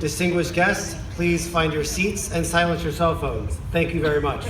Distinguished guests, please find your seats and silence your cell phones. Thank you very much.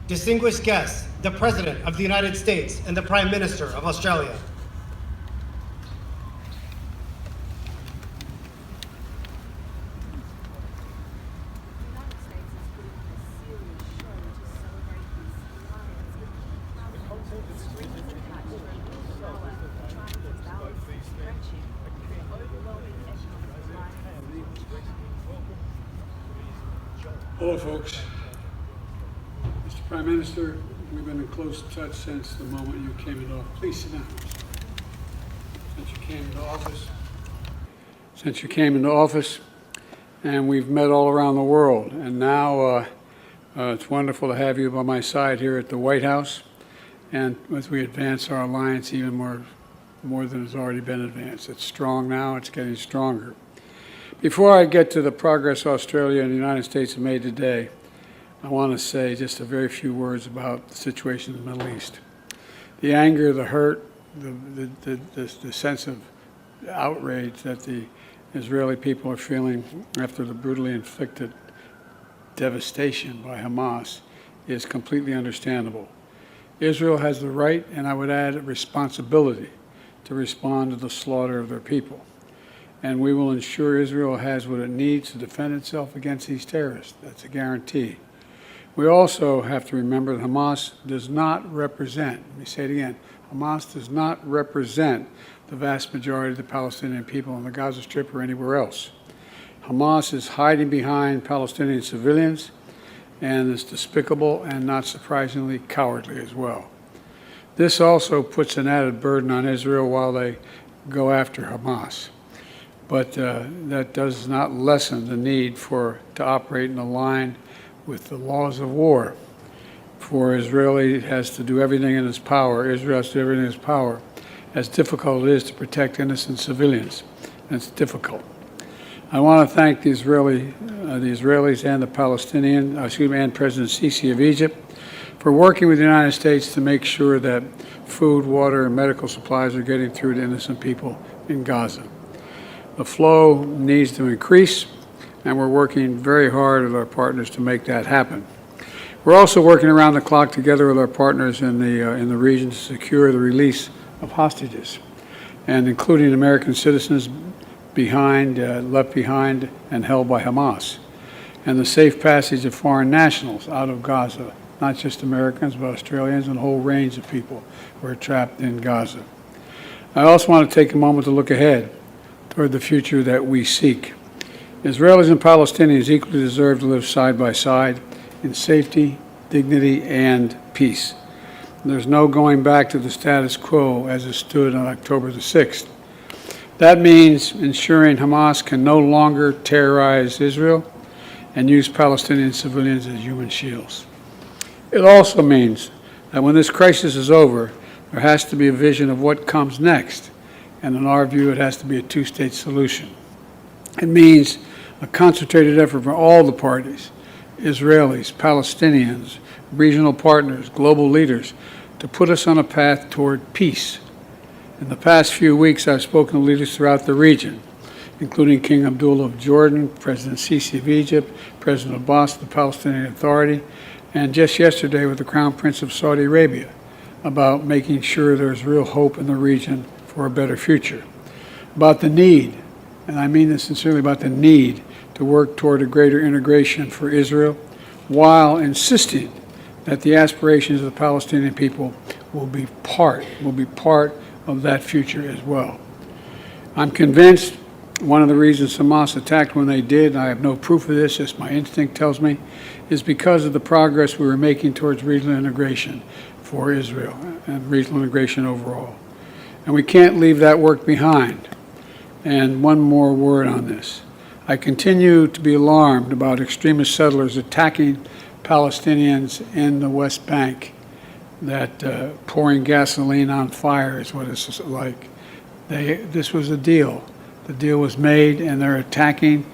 Distinguished guests, the President of the United States and the Prime Minister of Australia. Hello, folks. Mr. Prime Minister, we've been in close touch since the moment you came into office. Please sit down. Since you came into office, and we've met all around the world. And now it's wonderful to have you by my side here at the White House, and as we advance our alliance even more than has already been advanced. It's strong now. It's getting stronger. Before I get to the progress Australia and the United States have made today, I want to say just a very few words about the situation in the Middle East. The anger, the hurt, the sense of outrage that the Israeli people are feeling after the brutally inflicted devastation by Hamas is completely understandable. Israel has the right, and I would add a responsibility, to respond to the slaughter of their people. And we will ensure Israel has what it needs to defend itself against these terrorists. That's a guarantee. We also have to remember that Hamas does not represent, let me say it again, Hamas does not represent the vast majority of the Palestinian people on the Gaza Strip or anywhere else. Hamas is hiding behind Palestinian civilians and is despicable and, not surprisingly, cowardly as well. This also puts an added burden on Israel while they go after Hamas. But that does not lessen the need to operate in line with the laws of war. For Israel has to do everything in its power, as difficult it is to protect innocent civilians. And it's difficult. I want to thank the Israelis and the Palestinians, and President Sisi of Egypt for working with the United States to make sure that food, water, and medical supplies are getting through to innocent people in Gaza. The flow needs to increase, and we're working very hard with our partners to make that happen. We're also working around the clock together with our partners in the region to secure the release of hostages, and including American citizens left behind and held by Hamas, and the safe passage of foreign nationals out of Gaza, not just Americans, but Australians and a whole range of people who are trapped in Gaza. I also want to take a moment to look ahead toward the future that we seek. Israelis and Palestinians equally deserve to live side by side in safety, dignity, and peace. There's no going back to the status quo as it stood on October the 6th. That means ensuring Hamas can no longer terrorize Israel and use Palestinian civilians as human shields. It also means that when this crisis is over, there has to be a vision of what comes next. And in our view, it has to be a two-state solution. It means a concentrated effort from all the parties, Israelis, Palestinians, regional partners, global leaders, to put us on a path toward peace. In the past few weeks, I've spoken to leaders throughout the region, including King Abdullah of Jordan, President Sisi of Egypt, President Abbas of the Palestinian Authority, and just yesterday with the Crown Prince of Saudi Arabia, about making sure there's real hope in the region for a better future. About the need, and I mean this sincerely, about the need to work toward a greater integration for Israel, while insisting that the aspirations of the Palestinian people will be part of that future as well. I'm convinced one of the reasons Hamas attacked when they did, I have no proof of this, just my instinct tells me, is because of the progress we were making towards regional integration for Israel and regional integration overall. And we can't leave that work behind. And one more word on this. I continue to be alarmed about extremist settlers attacking Palestinians in the West Bank, that pouring gasoline on fire is what it's like. This was a deal. The deal was made, and they're attacking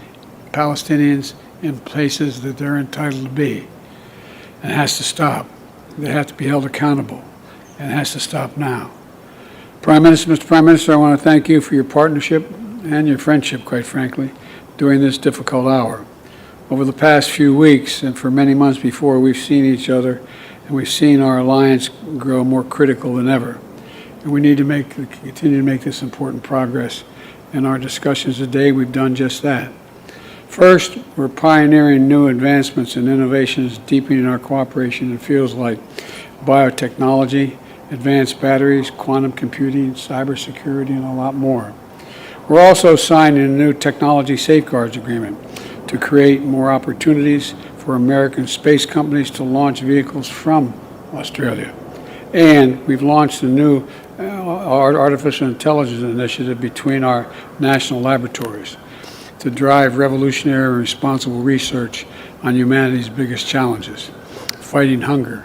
Palestinians in places that they're entitled to be. And it has to stop. They have to be held accountable, and it has to stop now. Mr. Prime Minister, I want to thank you for your partnership and your friendship, quite frankly, during this difficult hour. Over the past few weeks and for many months before, we've seen each other, and we've seen our alliance grow more critical than ever. And we need to continue to make this important progress. In our discussions today, we've done just that. First, we're pioneering new advancements and innovations, deepening our cooperation in fields like biotechnology, advanced batteries, quantum computing, cybersecurity, and a lot more. We're also signing a new technology safeguards agreement to create more opportunities for American space companies to launch vehicles from Australia. And we've launched a new artificial intelligence initiative between our national laboratories to drive revolutionary and responsible research on humanity's biggest challenges: fighting hunger,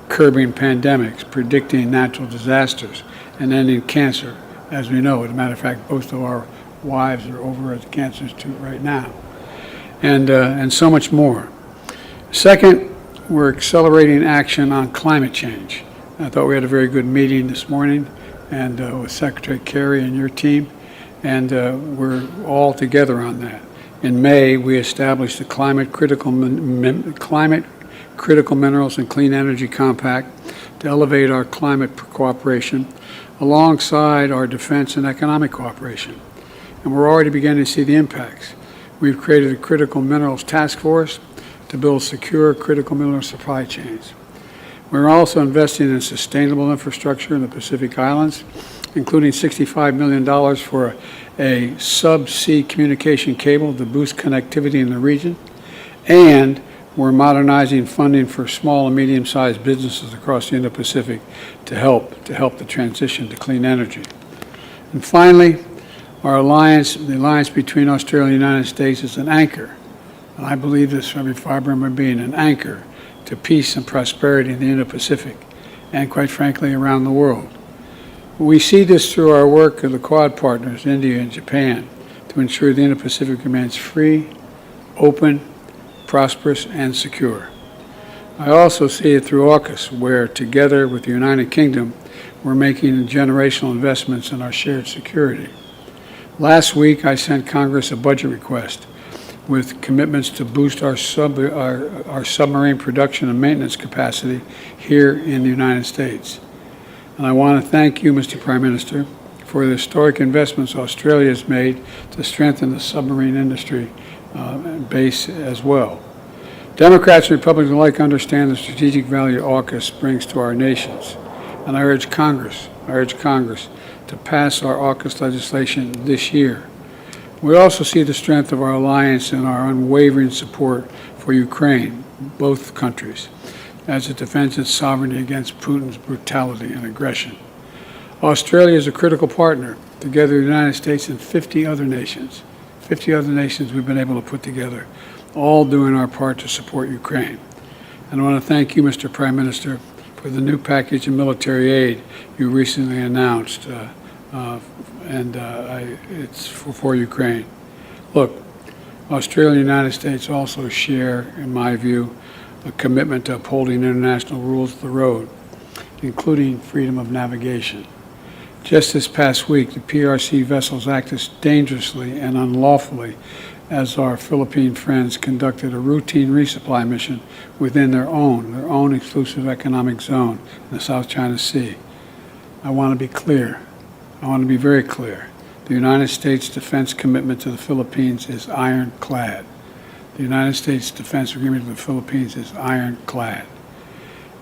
curbing pandemics, predicting natural disasters, and ending cancer, as we know. As a matter of fact, both of our wives are over at the Cancer Institute right now, and so much more. Second, we're accelerating action on climate change. I thought we had a very good meeting this morning and with Secretary Kerry and your team, and we're all together on that. In May, we established the Climate Critical Minerals and Clean Energy Compact to elevate our climate cooperation alongside our defense and economic cooperation. And we're already beginning to see the impacts. We've created a Critical Minerals Task Force to build secure critical mineral supply chains. We're also investing in sustainable infrastructure in the Pacific Islands, including $65 million for a subsea communication cable to boost connectivity in the region. And we're modernizing funding for small and medium-sized businesses across the Indo-Pacific to help the transition to clean energy. And finally, the alliance between Australia and the United States is an anchor. And I believe this from every fiber of my being, an anchor to peace and prosperity in the Indo-Pacific and, quite frankly, around the world. We see this through our work of the Quad partners, India and Japan, to ensure the Indo-Pacific remains free, open, prosperous, and secure. I also see it through AUKUS, where, together with the United Kingdom, we're making generational investments in our shared security. Last week, I sent Congress a budget request with commitments to boost our submarine production and maintenance capacity here in the United States. And I want to thank you, Mr. Prime Minister, for the historic investments Australia has made to strengthen the submarine industry base as well. Democrats and Republicans alike understand the strategic value AUKUS brings to our nations. And I urge Congress to pass our AUKUS legislation this year. We also see the strength of our alliance and our unwavering support for Ukraine, both countries, as it defends its sovereignty against Putin's brutality and aggression. Australia is a critical partner, together with the United States and 50 other nations. 50 other nations we've been able to put together, all doing our part to support Ukraine. And I want to thank you, Mr. Prime Minister, for the new package of military aid you recently announced, it's for Ukraine. Look, Australia and the United States also share, in my view, a commitment to upholding international rules of the road, including freedom of navigation. Just this past week, the PRC vessels acted dangerously and unlawfully as our Philippine friends conducted a routine resupply mission within their own exclusive economic zone in the South China Sea. I want to be clear. I want to be very clear. The United States defense commitment to the Philippines is ironclad. The United States defense agreement with the Philippines is ironclad.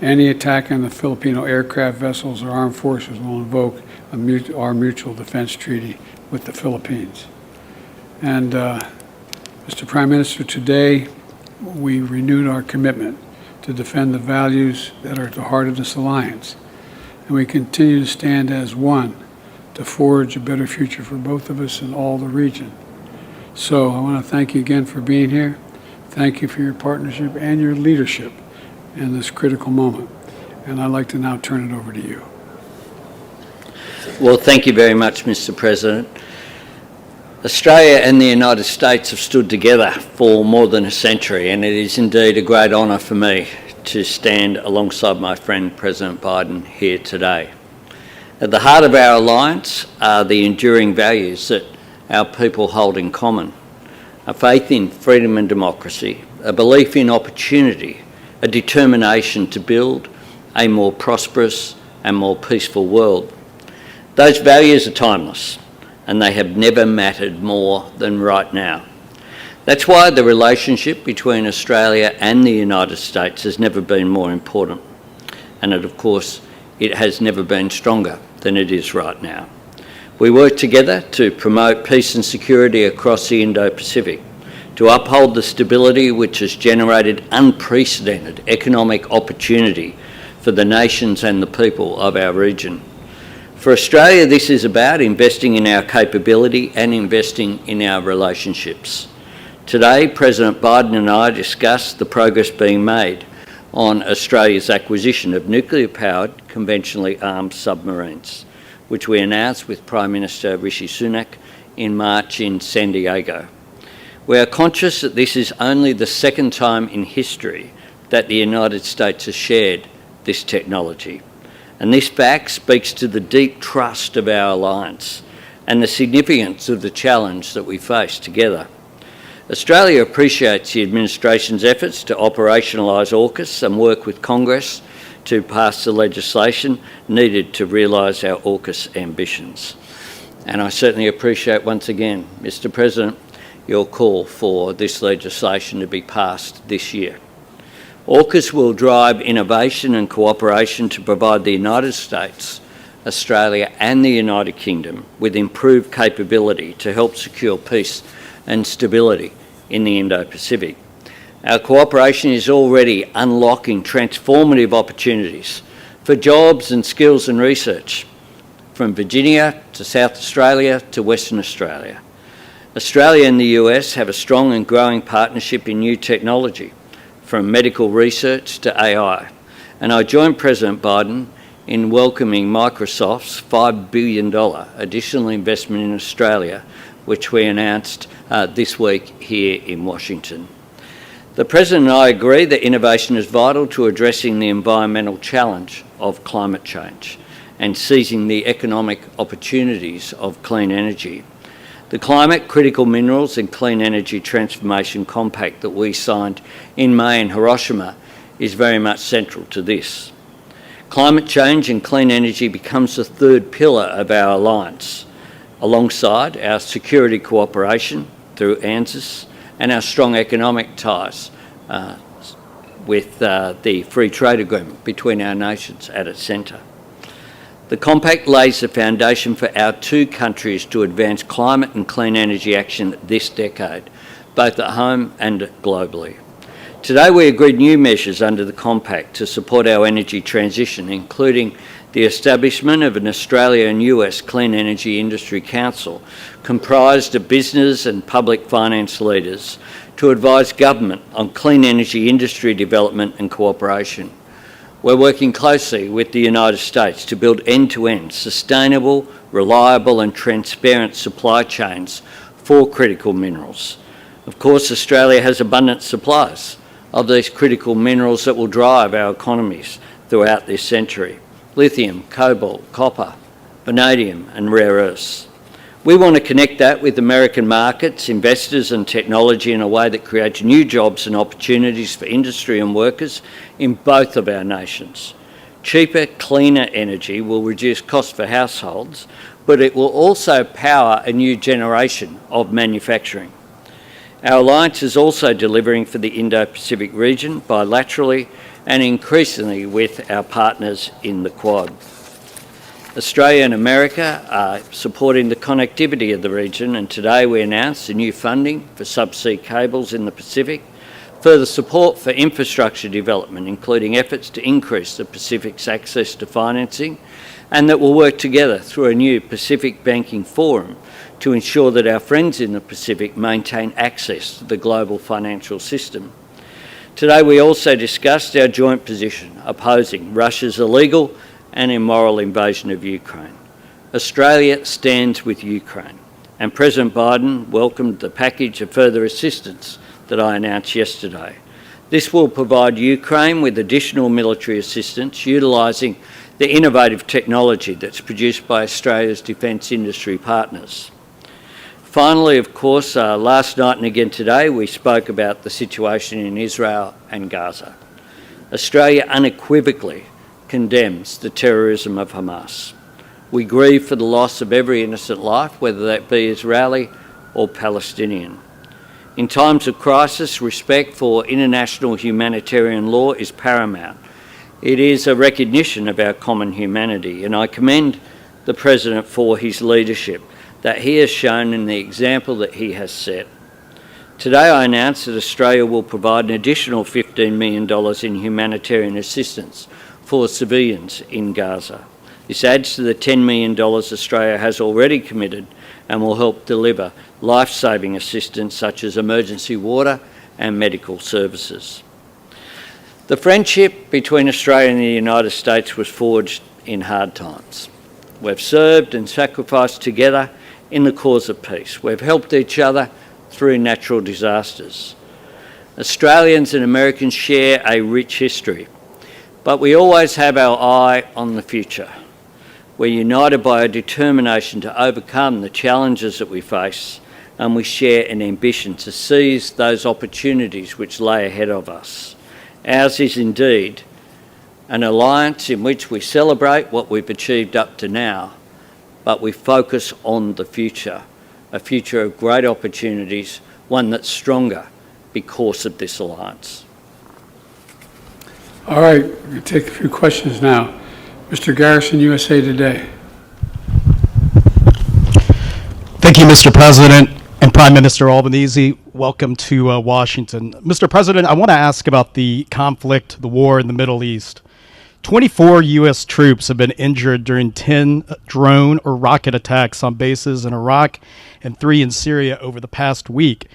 Any attack on the Filipino aircraft vessels or armed forces will invoke our mutual defense treaty with the Philippines. And Mr. Prime Minister, today we renewed our commitment to defend the values that are at the heart of this alliance. And we continue to stand as one to forge a better future for both of us and all the region. So I want to thank you again for being here. Thank you for your partnership and your leadership in this critical moment. And I'd like to now turn it over to you. Well, thank you very much, Mr. President. Australia and the United States have stood together for more than a century, and it is indeed a great honour for me to stand alongside my friend President Biden here today. At the heart of our alliance are the enduring values that our people hold in common: a faith in freedom and democracy, a belief in opportunity, a determination to build a more prosperous and more peaceful world. Those values are timeless, and they have never mattered more than right now. That's why the relationship between Australia and the United States has never been more important. And of course, it has never been stronger than it is right now. We work together to promote peace and security across the Indo-Pacific, to uphold the stability which has generated unprecedented economic opportunity for the nations and the people of our region. For Australia, this is about investing in our capability and investing in our relationships. Today, President Biden and I discussed the progress being made on Australia's acquisition of nuclear-powered, conventionally armed submarines, which we announced with Prime Minister Rishi Sunak in March in San Diego. We are conscious that this is only the second time in history that the United States has shared this technology. And this fact speaks to the deep trust of our alliance and the significance of the challenge that we face together. Australia appreciates the administration's efforts to operationalise AUKUS and work with Congress to pass the legislation needed to realise our AUKUS ambitions. And I certainly appreciate once again, Mr. President, your call for this legislation to be passed this year. AUKUS will drive innovation and cooperation to provide the United States, Australia and the United Kingdom with improved capability to help secure peace and stability in the Indo-Pacific. Our cooperation is already unlocking transformative opportunities for jobs and skills and research, from Virginia to South Australia to Western Australia. Australia and the US have a strong and growing partnership in new technology, from medical research to AI. And I join President Biden in welcoming Microsoft's $5 billion additional investment in Australia, which we announced this week here in Washington. The President and I agree that innovation is vital to addressing the environmental challenge of climate change and seizing the economic opportunities of clean energy. The Climate, Critical Minerals and Clean Energy Transformation Compact that we signed in May in Hiroshima is very much central to this. Climate change and clean energy becomes the third pillar of our alliance, alongside our security cooperation through AUKUS and our strong economic ties with the free trade agreement between our nations at its centre. The compact lays the foundation for our two countries to advance climate and clean energy action this decade, both at home and globally. Today we agreed new measures under the compact to support our energy transition, including the establishment of an Australia and US Clean Energy Industry Council comprised of business and public finance leaders to advise government on clean energy industry development and cooperation. We're working closely with the United States to build end-to-end sustainable, reliable and transparent supply chains for critical minerals. Of course, Australia has abundant supplies of these critical minerals that will drive our economies throughout this century: lithium, cobalt, copper, vanadium and rare earths. We want to connect that with American markets, investors and technology in a way that creates new jobs and opportunities for industry and workers in both of our nations. Cheaper, cleaner energy will reduce costs for households, but it will also power a new generation of manufacturing. Our alliance is also delivering for the Indo-Pacific region bilaterally and increasingly with our partners in the Quad. Australia and America are supporting the connectivity of the region, and today we announced the new funding for subsea cables in the Pacific, further support for infrastructure development, including efforts to increase the Pacific's access to financing, and that we'll work together through a new Pacific Banking Forum to ensure that our friends in the Pacific maintain access to the global financial system. Today we also discussed our joint position opposing Russia's illegal and immoral invasion of Ukraine. Australia stands with Ukraine, and President Biden welcomed the package of further assistance that I announced yesterday. This will provide Ukraine with additional military assistance utilising the innovative technology that's produced by Australia's defence industry partners. Finally, of course, last night and again today, we spoke about the situation in Israel and Gaza. Australia unequivocally condemns the terrorism of Hamas. We grieve for the loss of every innocent life, whether that be Israeli or Palestinian. In times of crisis, respect for international humanitarian law is paramount. It is a recognition of our common humanity, and I commend the President for his leadership that he has shown in the example that he has set. Today I announced that Australia will provide an additional $15 million in humanitarian assistance for civilians in Gaza. This adds to the $10 million Australia has already committed and will help deliver life-saving assistance such as emergency water and medical services. The friendship between Australia and the United States was forged in hard times. We've served and sacrificed together in the cause of peace. We've helped each other through natural disasters. Australians and Americans share a rich history, but we always have our eye on the future. We're united by a determination to overcome the challenges that we face, and we share an ambition to seize those opportunities which lay ahead of us. Ours is indeed an alliance in which we celebrate what we've achieved up to now, but we focus on the future, a future of great opportunities, one that's stronger because of this alliance. All right, we're going to take a few questions now. Mr. Garrison, USA Today. Thank you, Mr. President and Prime Minister Albanese. Welcome to Washington. Mr. President, I want to ask about the conflict, the war in the Middle East. 24 U.S. troops have been injured during 10 drone or rocket attacks on bases in Iraq and 3 in Syria over the past week.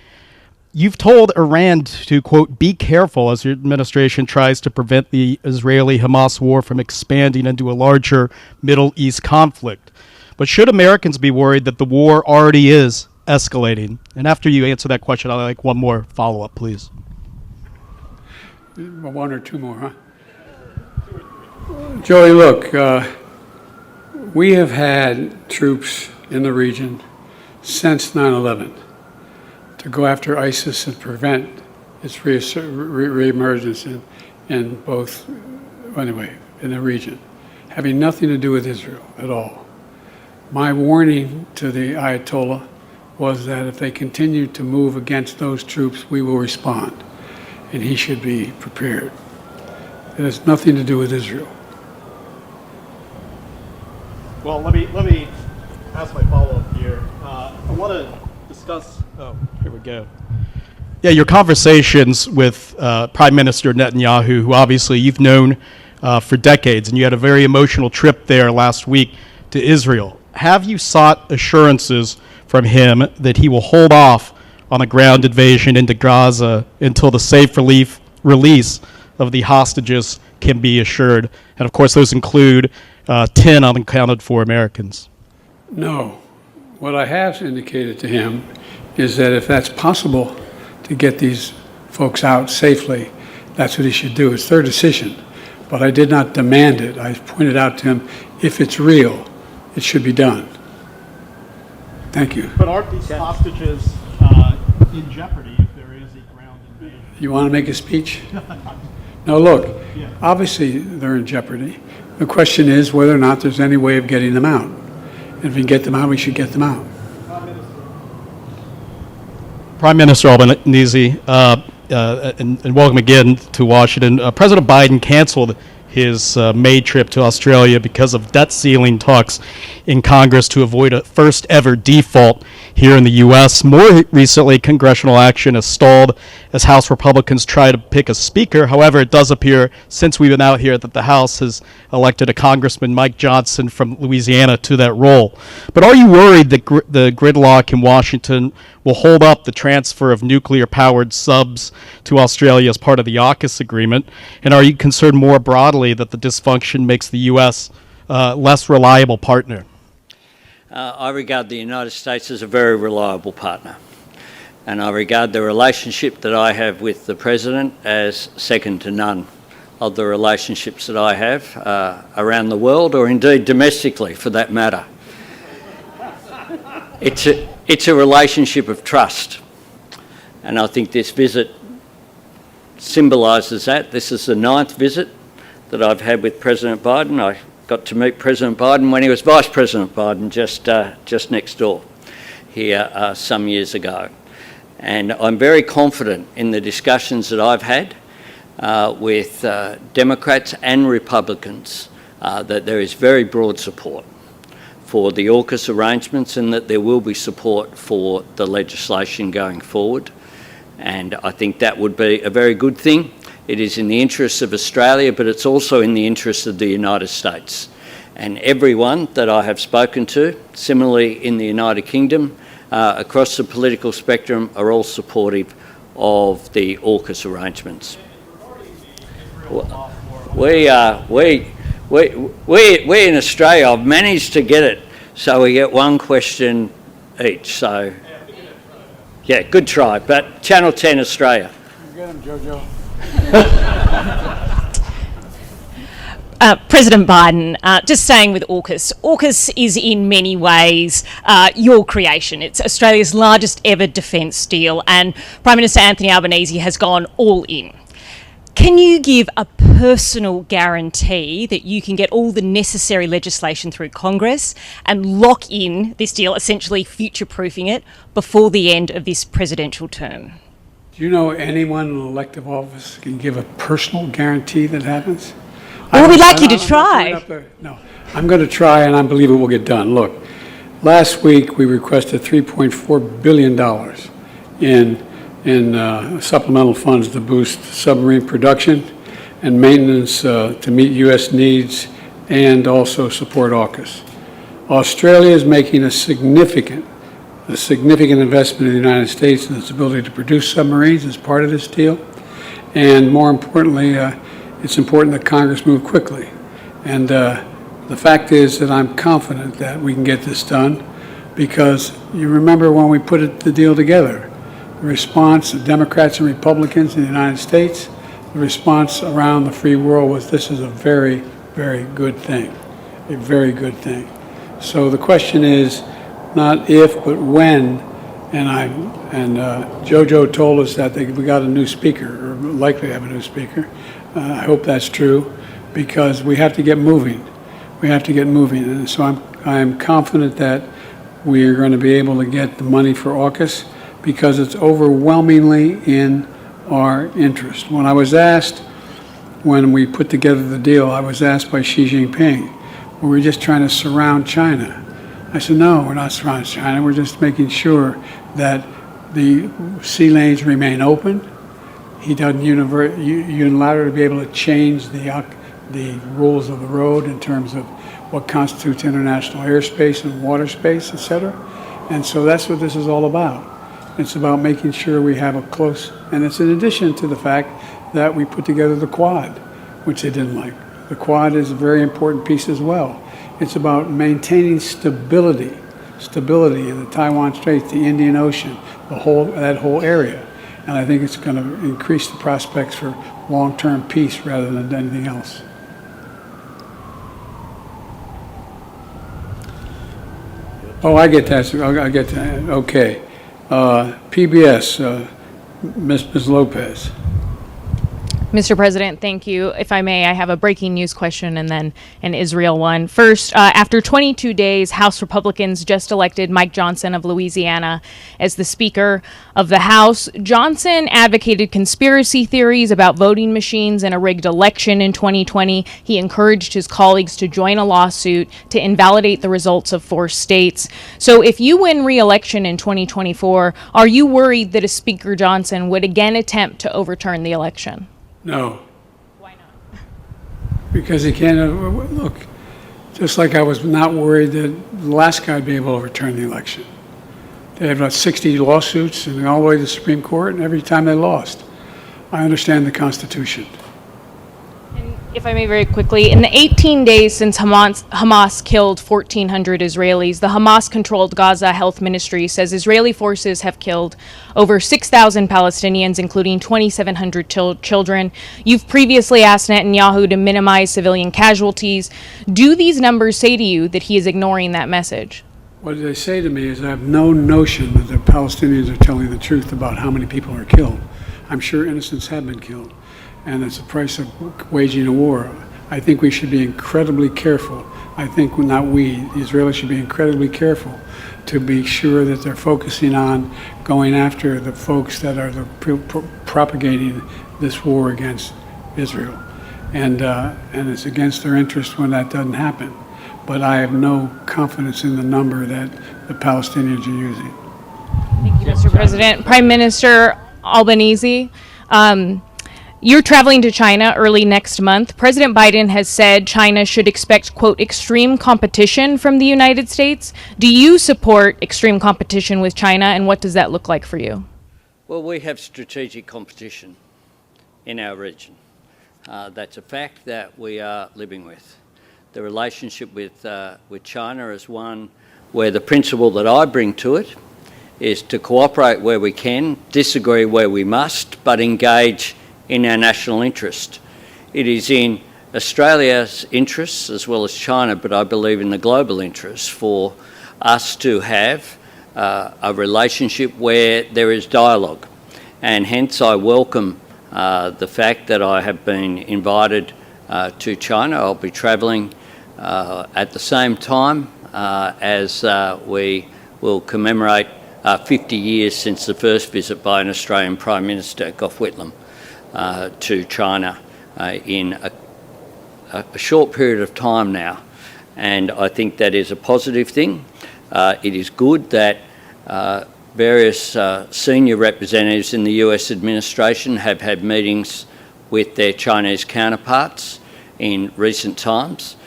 You've told Iran to, quote, be careful as your administration tries to prevent the Israeli-Hamas war from expanding into a larger Middle East conflict. But should Americans be worried that the war already is escalating? And after you answer that question, I'd like one more follow-up, please. One or two more, huh? Joey, look, we have had troops in the region since 9/11 to go after ISIS and prevent its reemergence in both, anyway, in the region, having nothing to do with Israel at all. My warning to the Ayatollah was that if they continue to move against those troops, we will respond, and he should be prepared. It has nothing to do with Israel. Well, let me ask my follow-up here. I want to discuss. Oh, here we go. Yeah, your conversations with Prime Minister Netanyahu, who obviously you've known for decades, and you had a very emotional trip there last week to Israel. Have you sought assurances from him that he will hold off on a ground invasion into Gaza until the safe release of the hostages can be assured? And of course, those include 10 unaccounted for Americans. No. What I have indicated to him is that if that's possible to get these folks out safely, that's what he should do. It's their decision. But I did not demand it. I pointed out to him, if it's real, it should be done. Thank you. But aren't these hostages in jeopardy if there is a ground invasion? You want to make a speech? No, look, Yeah. obviously they're in jeopardy. The question is whether or not there's any way of getting them out. And if we can get them out, we should get them out. Prime Minister Albanese, and welcome again to Washington. President Biden canceled his May trip to Australia because of debt ceiling talks in Congress to avoid a first ever default here in the U.S. More recently, congressional action has stalled as House Republicans try to pick a speaker. However, it does appear, since we've been out here, that the House has elected a Congressman, Mike Johnson from Louisiana, to that role. But are you worried that the gridlock in Washington will hold up the transfer of nuclear-powered subs to Australia as part of the AUKUS agreement? And are you concerned more broadly that the dysfunction makes the U.S. Less reliable partner? I regard the United States as a very reliable partner, and I regard the relationship that I have with the President as second to none of the relationships that I have around the world, or indeed domestically for that matter. It's a relationship of trust, and I think this visit symbolises that. This is the 9th visit that I've had with President Biden. I got to meet President Biden when he was Vice President Biden just next door here some years ago. And I'm very confident in the discussions that I've had with Democrats and Republicans that there is very broad support for the AUKUS arrangements and that there will be support for the legislation going forward. And I think that would be a very good thing. It is in the interests of Australia, but it's also in the interests of the United States. And everyone that I have spoken to, similarly in the United Kingdom, across the political spectrum, are all supportive of the AUKUS arrangements. We in Australia have managed to get it so we get one question each. So, yeah, good try. But Channel 10 Australia. Get him, Jojo. President Biden, just staying with AUKUS. AUKUS is in many ways your creation. It's Australia's largest ever defence deal, and Prime Minister Anthony Albanese has gone all in. Can you give a personal guarantee that you can get all the necessary legislation through Congress and lock in this deal, essentially future-proofing it, before the end of this presidential term? Do you know anyone in elective office can give a personal guarantee that happens? Well, we'd like you to try. No, I'm going to try, and I believe it will get done. Look, last week we requested $3.4 billion in supplemental funds to boost submarine production and maintenance to meet U.S. needs and also support AUKUS. Australia is making a significant investment in the United States in its ability to produce submarines as part of this deal. And more importantly, it's important that Congress move quickly. And the fact is that I'm confident that we can get this done because you remember when we put the deal together, the response of Democrats and Republicans in the United States, the response around the free world was this is a very, very good thing, a very good thing. So the question is not if, but when. And Jojo told us that we got a new speaker, or likely have a new speaker. I hope that's true, because we have to get moving. We have to get moving, and so I'm confident that we are going to be able to get the money for AUKUS because it's overwhelmingly in our interest. When I was asked, when we put together the deal, I was asked by Xi Jinping, were we just trying to surround China? I said, no, we're not surrounding China. We're just making sure that the sea lanes remain open. He doesn't unilaterally be able to change the rules of the road in terms of what constitutes international airspace and water space, et cetera. And so that's what this is all about. It's about making sure we have a close, and it's in addition to the fact that we put together the Quad, which they didn't like. The Quad is a very important piece as well. It's about maintaining stability in the Taiwan Straits, the Indian Ocean, that whole area. And I think it's going to increase the prospects for long-term peace rather than anything else. Oh, I get that. I get that. Okay. PBS, Ms. Lopez. Mr. President, thank you. If I may, I have a breaking news question and then an Israel one. First, after 22 days, House Republicans just elected Mike Johnson of Louisiana as the Speaker of the House. Johnson advocated conspiracy theories about voting machines and a rigged election in 2020. He encouraged his colleagues to join a lawsuit to invalidate the results of 4 states. So if you win re-election in 2024, are you worried that a Speaker Johnson would again attempt to overturn the election? No. Why not? Because he can't, look, just like I was not worried that the last guy would be able to overturn the election. They had about 60 lawsuits and all the way to the Supreme Court, and every time they lost. I understand the Constitution. And if I may very quickly, in the 18 days since Hamas killed 1,400 Israelis, the Hamas-controlled Gaza Health Ministry says Israeli forces have killed over 6,000 Palestinians, including 2,700 children. You've previously asked Netanyahu to minimize civilian casualties. Do these numbers say to you that he is ignoring that message? What they say to me is I have no notion that the Palestinians are telling the truth about how many people are killed. I'm sure innocents have been killed, and it's the price of waging a war. I think we should be incredibly careful. I think not we, the Israelis should be incredibly careful to be sure that they're focusing on going after the folks that are propagating this war against Israel. And it's against their interest when that doesn't happen. But I have no confidence in the number that the Palestinians are using. Thank you, Mr. President. Prime Minister Albanese, you're traveling to China early next month. President Biden has said China should expect, quote, extreme competition from the United States. Do you support extreme competition with China, and what does that look like for you? Well, we have strategic competition in our region. That's a fact that we are living with. The relationship with China is one where the principle that I bring to it is to cooperate where we can, disagree where we must, but engage in our national interest. It is in Australia's interests as well as China, but I believe in the global interest for us to have a relationship where there is dialogue. And hence I welcome the fact that I have been invited to China. I'll be travelling at the same time as we will commemorate 50 years since the first visit by an Australian Prime Minister, Gough Whitlam, to China in a short period of time now. And I think that is a positive thing. It is good that various senior representatives in the US administration have had meetings with their Chinese counterparts in recent times,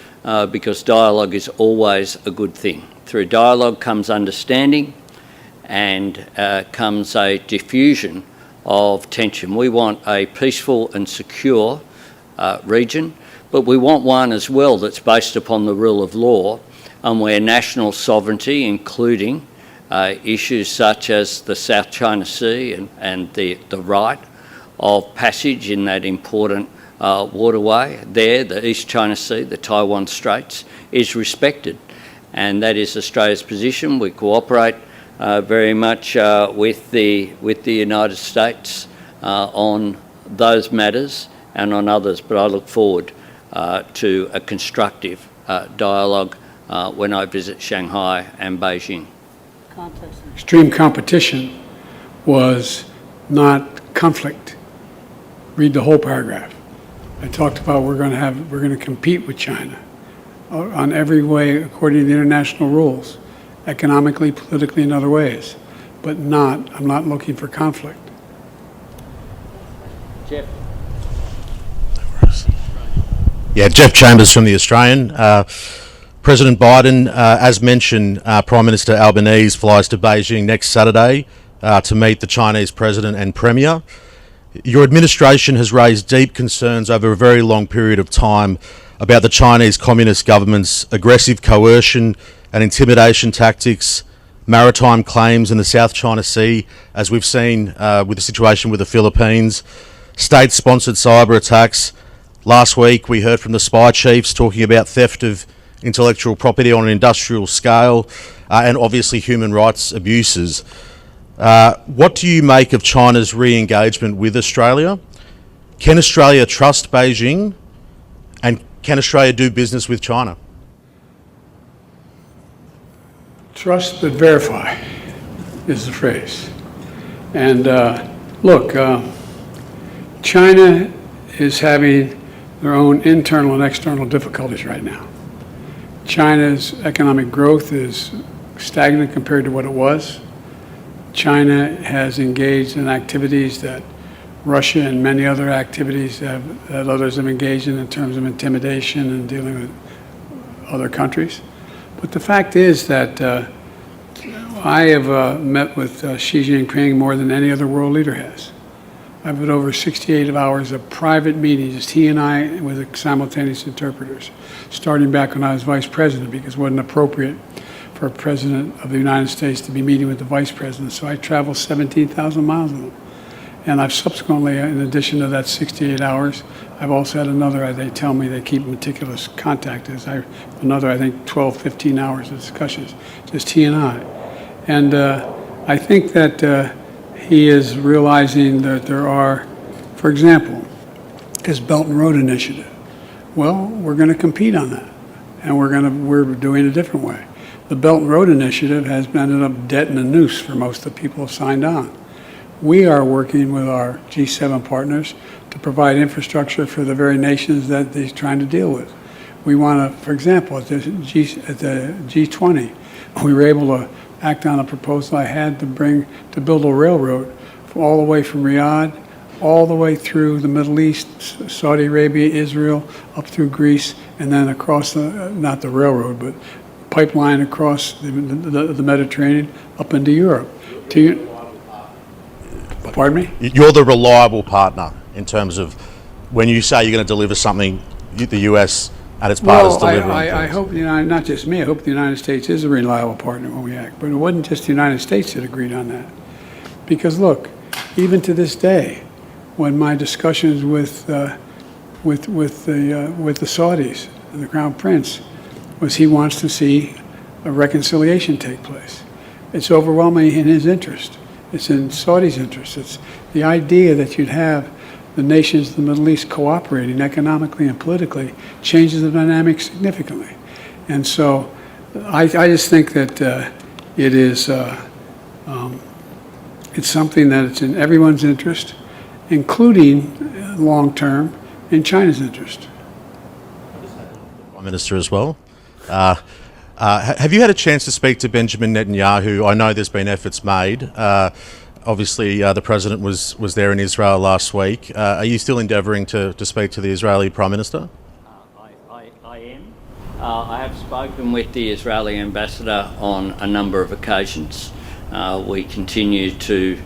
because dialogue is always a good thing. Through dialogue comes understanding and comes a diffusion of tension. We want a peaceful and secure region, but we want one as well that's based upon the rule of law and where national sovereignty, including issues such as the South China Sea and the right of passage in that important waterway there, the East China Sea, the Taiwan Straits, is respected. And that is Australia's position. We cooperate very much with the United States on those matters and on others, but I look forward to a constructive dialogue when I visit Shanghai and Beijing. Extreme competition was not conflict. Read the whole paragraph. I talked about we're going to compete with China on every way according to the international rules, economically, politically, and other ways, but I'm not looking for conflict. Jeff. Yeah, Jeff Chambers from The Australian. President Biden, as mentioned, Prime Minister Albanese flies to Beijing next Saturday to meet the Chinese President and Premier. Your administration has raised deep concerns over a very long period of time about the Chinese Communist government's aggressive coercion and intimidation tactics, maritime claims in the South China Sea, as we've seen with the situation with the Philippines, state-sponsored cyber attacks. Last week we heard from the spy chiefs talking about theft of intellectual property on an industrial scale, and obviously human rights abuses. What do you make of China's re-engagement with Australia? Can Australia trust Beijing, and can Australia do business with China? Trust but verify is the phrase. And look, China is having their own internal and external difficulties right now. China's economic growth is stagnant compared to what it was. China has engaged in activities that Russia and many other activities that others have engaged in terms of intimidation and dealing with other countries. But the fact is that I have met with Xi Jinping more than any other world leader has. I've had over 68 hours of private meetings, just he and I with simultaneous interpreters, starting back when I was vice president, because it wasn't appropriate for a president of the United States to be meeting with the vice president. So I traveled 17,000 miles with him. And I've subsequently, in addition to that 68 hours, I've also had another, they tell me they keep meticulous contact, another, I think, 12, 15 hours of discussions, just he and I. And I think that he is realizing that there are, for example, his Belt and Road Initiative. Well, we're going to compete on that, and we're doing it a different way. The Belt and Road Initiative has ended up debt in a noose for most of the people who have signed on. We are working with our G7 partners to provide infrastructure for the very nations that they're trying to deal with. We want to, for example, at the G20, we were able to act on a proposal I had to build a railroad all the way from Riyadh, all the way through the Middle East, Saudi Arabia, Israel, up through Greece, and then across not the railroad, but pipeline across the Mediterranean up into Europe. Pardon me? You're the reliable partner in terms of when you say you're going to deliver something, the US and its partners deliver. I hope, not just me, I hope the United States is a reliable partner when we act. But it wasn't just the United States that agreed on that. Because look, even to this day, when my discussions with the Saudis and the Crown Prince was he wants to see a reconciliation take place. It's overwhelmingly in his interest. It's in Saudi's interest. It's the idea that you'd have the nations of the Middle East cooperating economically and politically changes the dynamic significantly. And so I just think that it is it's something that it's in everyone's interest, including long-term in China's interest. Prime Minister as well. Have you had a chance to speak to Benjamin Netanyahu? I know there's been efforts made. Obviously, the President was there in Israel last week. Are you still endeavouring to speak to the Israeli Prime Minister? I am. I have spoken with the Israeli ambassador on a number of occasions. We continue to,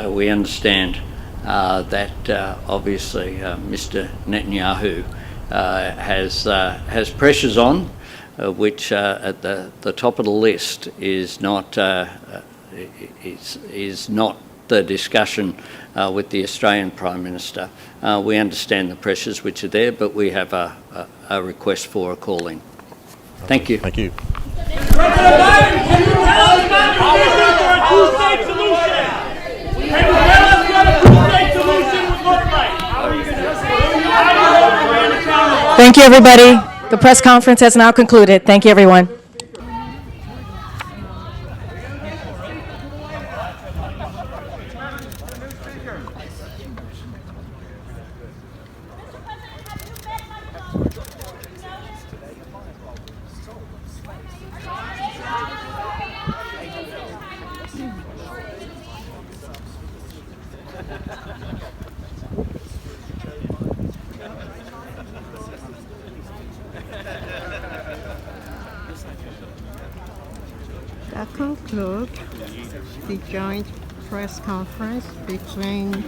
we understand that obviously Mr. Netanyahu has pressures on, which at the top of the list is not the discussion with the Australian Prime Minister. We understand the pressures which are there, but we have a request for a call-in. Thank you. Thank you. Thank you, everybody. The press conference has now concluded. Thank you, everyone. That concludes the joint press conference between